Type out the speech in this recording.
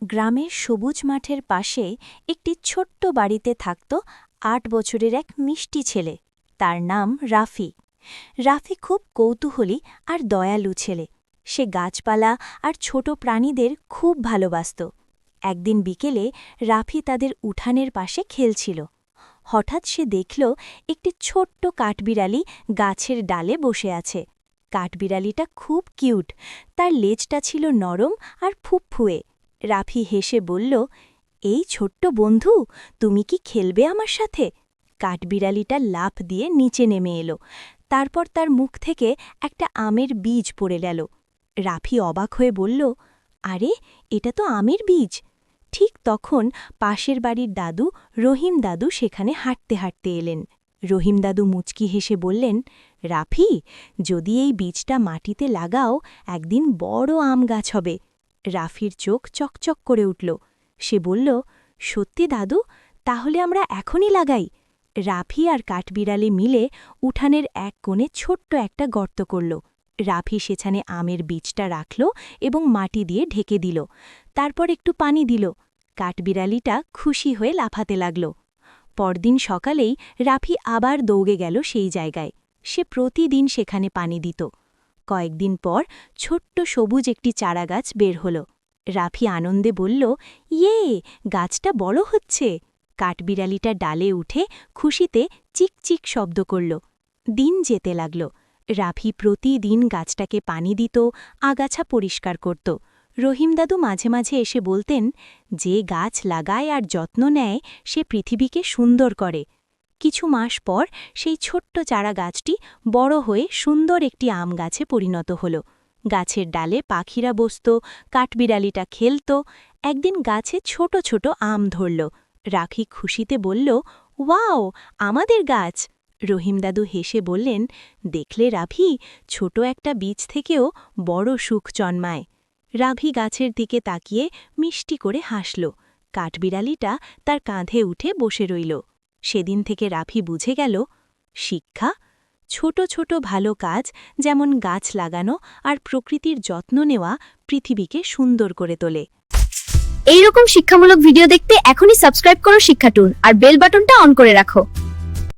গ্রামের সবুজ মাঠের পাশে একটি ছোট্ট বাড়িতে থাকত ৮ বছরের এক মিষ্টি ছেলে। তার নাম রাফি। রাফি খুব কৌতূহলী আর দয়ালু ছেলে। সে গাছপালা আর ছোট প্রাণীদের খুব ভালোবাসত। একদিন বিকেলে রাফি তাদের উঠানের পাশে খেলছিল। হঠাৎ সে দেখল একটি ছোট্ট কাঠবিড়ালি গাছের ডালে বসে আছে। কাঠবিড়ালিটা খুব কিউট, তার লেজটা ছিল নরম আর ফুপফুয়ে। রাফি হেসে বলল, এই ছোট্ট বন্ধু, তুমি কি খেলবে আমার সাথে? কাঠবিড়ালিটা লাফ দিয়ে নিচে নেমে এলো। তারপর তার মুখ থেকে একটা আমের বীজ পড়ে গেল। রাফি অবাক হয়ে বলল, আরে, এটা তো আমের বীজ। ঠিক তখন পাশের বাড়ির দাদু রহিম দাদু সেখানে হাঁটতে হাঁটতে এলেন। রহিম দাদু মুচকি হেসে বললেন, রাফি, যদি এই বীজটা মাটিতে লাগাও, একদিন বড় আম গাছ হবে। রাফির চোখ চকচক করে উঠল। সে বলল, সত্যি দাদু, তাহলে আমরা এখনই লাগাই। রাফি আর কাঠবিড়ালি মিলে উঠানের এক কোণে ছোট্ট একটা গর্ত করল। রাফি সেখানে আমের বীজটা রাখল এবং মাটি দিয়ে ঢেকে দিল। তারপর একটু পানি দিল। কাঠবিড়ালিটা খুশি হয়ে লাফাতে লাগল। পরদিন সকালেই রাফি আবার দৌড়ে গেল সেই জায়গায়। সে প্রতিদিন সেখানে পানি দিত। কয়েকদিন পর ছোট্ট সবুজ একটি চারাগাছ বের হল। রাফি আনন্দে বলল, ইয়ে, গাছটা বড় হচ্ছে। কাঠবিড়ালিটা ডালে উঠে খুশিতে চিকচিক শব্দ করল। দিন যেতে লাগল। রাফি প্রতিদিন গাছটাকে পানি দিত, আগাছা পরিষ্কার করত। রহিম দাদু মাঝে মাঝে এসে বলতেন, যে গাছ লাগায় আর যত্ন নেয় সে পৃথিবীকে সুন্দর করে। কিছু মাস পর সেই ছোট্ট চারা গাছটি বড় হয়ে সুন্দর একটি আম গাছে পরিণত হল। গাছের ডালে পাখিরা বসত, কাঠবিড়ালিটা খেলত। একদিন গাছে ছোট ছোট আম ধরল। রাফি খুশিতে বলল, ওয়াও, আমাদের গাছ। রহিম দাদু হেসে বললেন, দেখলে রাফি, ছোট একটা বীজ থেকেও বড় সুখ জন্মায়। রাফি গাছের দিকে তাকিয়ে মিষ্টি করে হাসল। কাঠবিড়ালিটা তার কাঁধে উঠে বসে রইল। সেদিন থেকে রাফি বুঝে গেল, শিক্ষা, ছোট ছোট ভালো কাজ, যেমন গাছ লাগানো আর প্রকৃতির যত্ন নেওয়া, পৃথিবীকে সুন্দর করে তোলে। এই রকম শিক্ষামূলক ভিডিও দেখতে এখনই সাবস্ক্রাইব করো শিক্ষা টুর আর বেল বাটনটা অন করে রাখো।